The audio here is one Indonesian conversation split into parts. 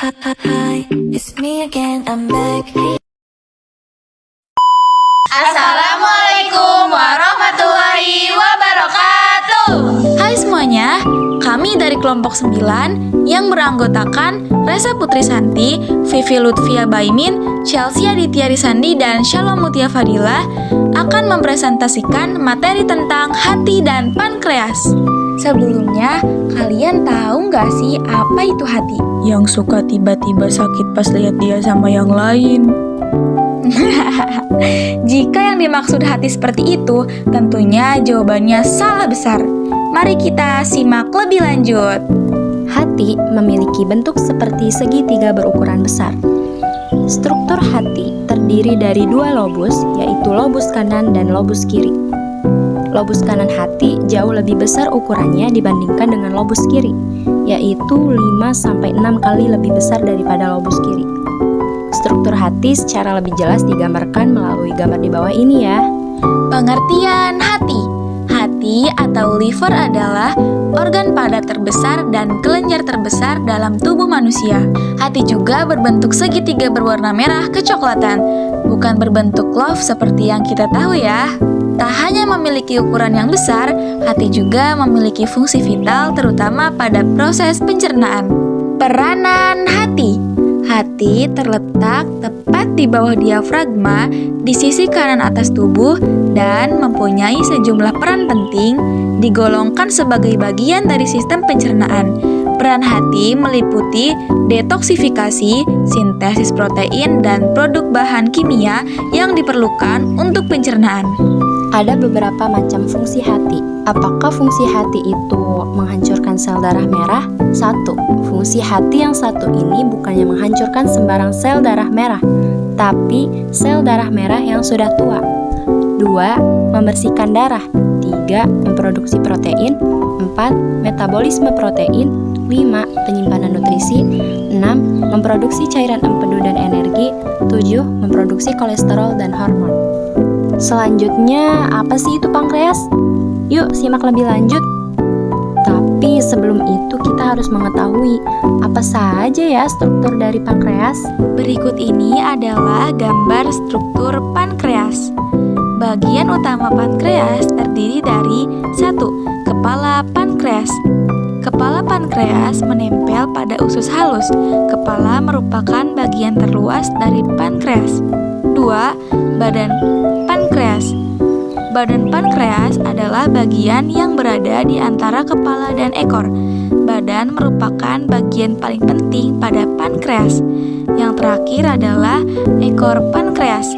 Hi, it's me again, I'm back. Assalamualaikum warahmatullahi wabarakatuh. Hai semuanya, kami dari kelompok 9 yang beranggotakan Resa Putri Santi, Vivi Lutfia Baimin, Chelsea Aditya Risandi, dan Shalom Mutia Fadila akan mempresentasikan materi tentang hati dan pankreas. Sebelumnya, kalian tahu nggak sih apa itu hati? Yang suka tiba-tiba sakit pas lihat dia sama yang lain. Jika yang dimaksud hati seperti itu, tentunya jawabannya salah besar. Mari kita simak lebih lanjut. Hati memiliki bentuk seperti segitiga berukuran besar. Struktur hati terdiri dari dua lobus, yaitu lobus kanan dan lobus kiri. Lobus kanan hati jauh lebih besar ukurannya dibandingkan dengan lobus kiri, yaitu 5-6 kali lebih besar daripada lobus kiri. Struktur hati secara lebih jelas digambarkan melalui gambar di bawah ini ya. Pengertian hati. Hati atau liver adalah organ padat terbesar dan kelenjar terbesar dalam tubuh manusia. Hati juga berbentuk segitiga berwarna merah kecoklatan, bukan berbentuk love seperti yang kita tahu ya. Tak hanya memiliki ukuran yang besar, hati juga memiliki fungsi vital terutama pada proses pencernaan. Peranan hati. Hati terletak tepat di bawah diafragma di sisi kanan atas tubuh dan mempunyai sejumlah peran penting, digolongkan sebagai bagian dari sistem pencernaan. Peran hati meliputi detoksifikasi, sintesis protein, dan produk bahan kimia yang diperlukan untuk pencernaan. Ada beberapa macam fungsi hati. Apakah fungsi hati itu menghancurkan sel darah merah? 1. Fungsi hati yang satu ini bukannya menghancurkan sembarang sel darah merah, tapi sel darah merah yang sudah tua. 2. Membersihkan darah. 3. Memproduksi protein. 4. Metabolisme protein. 5. Penyimpanan nutrisi. 6. Memproduksi cairan empedu dan energi. 7. Memproduksi kolesterol dan hormon. Selanjutnya, apa sih itu pankreas? Yuk simak lebih lanjut. Tapi sebelum itu kita harus mengetahui apa saja ya struktur dari pankreas. Berikut ini adalah gambar struktur pankreas. Bagian utama pankreas terdiri dari 1. Kepala pankreas. Kepala pankreas menempel pada usus halus. Kepala merupakan bagian terluas dari pankreas. 2. Badan pankreas. Badan pankreas adalah bagian yang berada di antara kepala dan ekor. Badan merupakan bagian paling penting pada pankreas. Yang terakhir adalah ekor pankreas.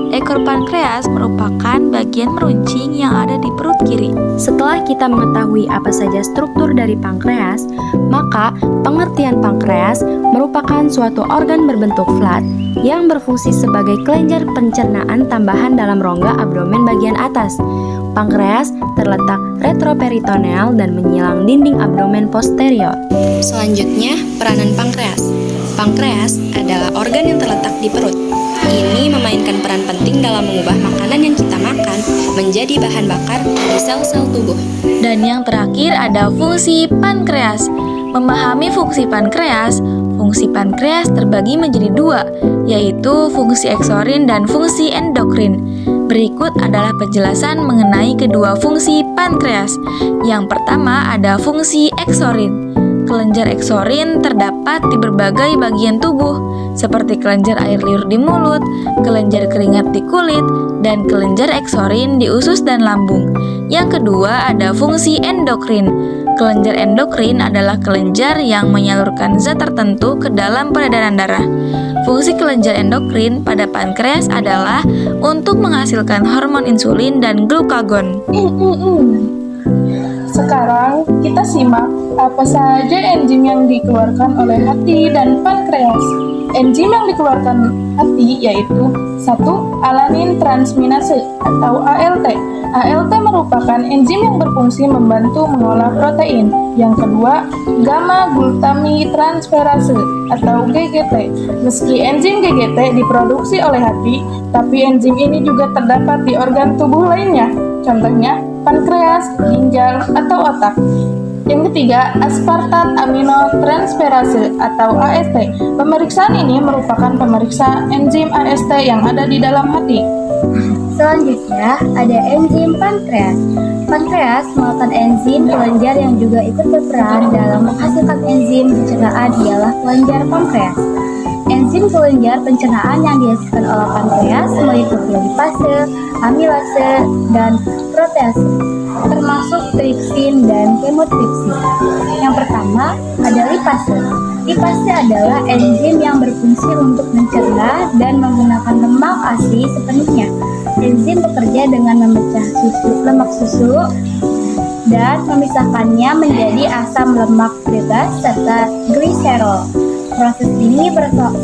Ekor pankreas merupakan bagian meruncing yang ada di perut kiri. Setelah kita mengetahui apa saja struktur dari pankreas, maka pengertian pankreas merupakan suatu organ berbentuk flat yang berfungsi sebagai kelenjar pencernaan tambahan dalam rongga abdomen bagian atas. Pankreas terletak retroperitoneal dan menyilang dinding abdomen posterior. Selanjutnya, peranan pankreas. Pankreas adalah organ yang terletak di perut. Ini memainkan peran penting dalam mengubah makanan yang kita makan menjadi bahan bakar di sel-sel tubuh. Dan yang terakhir ada fungsi pankreas. Memahami fungsi pankreas terbagi menjadi dua, yaitu fungsi eksorin dan fungsi endokrin. Berikut adalah penjelasan mengenai kedua fungsi pankreas. Yang pertama ada fungsi eksorin. Kelenjar eksorin terdapat di berbagai bagian tubuh, seperti kelenjar air liur di mulut, kelenjar keringat di kulit, dan kelenjar eksorin di usus dan lambung. Yang kedua ada fungsi endokrin. Kelenjar endokrin adalah kelenjar yang menyalurkan zat tertentu ke dalam peredaran darah. Fungsi kelenjar endokrin pada pankreas adalah untuk menghasilkan hormon insulin dan glukagon. Sekarang kita simak apa saja enzim yang dikeluarkan oleh hati dan pankreas. Enzim yang dikeluarkan hati yaitu 1. Alanin transminase atau ALT. ALT merupakan enzim yang berfungsi membantu mengolah protein. Yang kedua, gamma glutami transferase atau GGT. Meski enzim GGT diproduksi oleh hati, tapi enzim ini juga terdapat di organ tubuh lainnya. Contohnya pankreas, ginjal, atau otak. Yang ketiga, aspartat aminotransferase atau AST. Pemeriksaan ini merupakan pemeriksa enzim AST yang ada di dalam hati. Selanjutnya, ada enzim pankreas. Pankreas merupakan enzim kelenjar yang juga ikut berperan dalam menghasilkan enzim pencernaan ialah kelenjar pankreas. Enzim kelenjar pencernaan yang dihasilkan oleh pankreas meliputi lipase, amilase, dan protease, termasuk tripsin dan kemotripsin. Yang pertama, ada lipase. Lipase adalah enzim yang berfungsi untuk mencerna dan menggunakan lemak asli sepenuhnya. Enzim bekerja dengan memecah lemak susu dan memisahkannya menjadi asam lemak bebas serta gliserol. Proses ini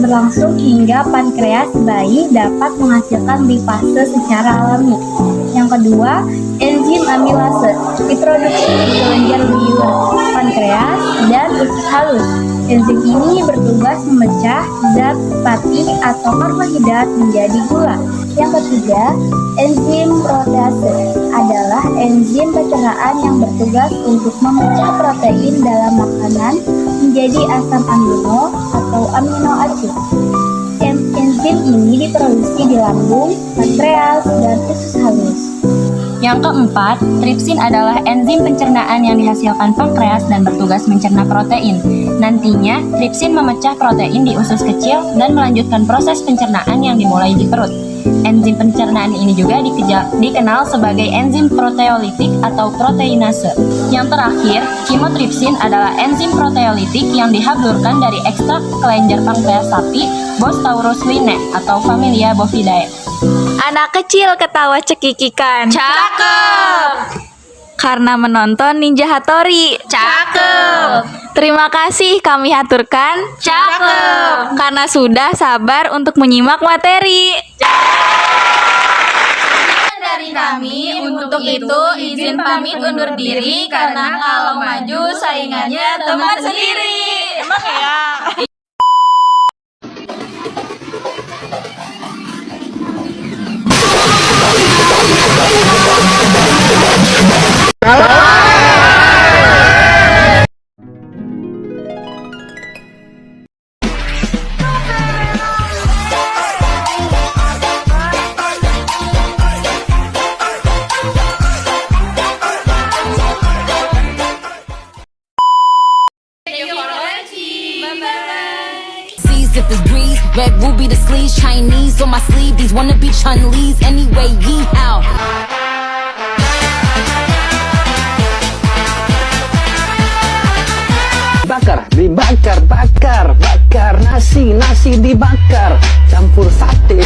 berlangsung hingga pankreas bayi dapat menghasilkan lipase secara alami. Yang kedua, enzim amilase diproduksi di kelenjar liur, pankreas, dan usus halus. Enzim ini bertugas memecah zat fatty atau karbohidrat menjadi gula. Yang ketiga, enzim protease adalah enzim pencernaan yang bertugas untuk memecah protein dalam makanan menjadi asam amino atau amino acid. Enzim ini diproduksi di lambung, pankreas, dan usus halus. Yang keempat, tripsin adalah enzim pencernaan yang dihasilkan pankreas dan bertugas mencerna protein. Nantinya, tripsin memecah protein di usus kecil dan melanjutkan proses pencernaan yang dimulai di perut. Enzim pencernaan ini juga dikenal sebagai enzim proteolitik atau proteinase. Yang terakhir, kemotripsin adalah enzim proteolitik yang dihablurkan dari ekstrak kelenjar pankreas sapi Bos taurus linea atau familia Bovidae. Anak kecil ketawa cekikikan. Cakep. Karena menonton Ninja Hattori. Cakep. Terima kasih kami haturkan. Cakep. Karena sudah sabar untuk menyimak materi. Dari kami untuk itu izin pamit undur diri karena kalau maju saingannya teman sendiri. Emang ya? If it's breeze, red ruby the sleeves, Chinese on my sleeve. These wanna be Chun-Li's anyway. Yee how. Bakar, bakar nasi dibakar, campur sate.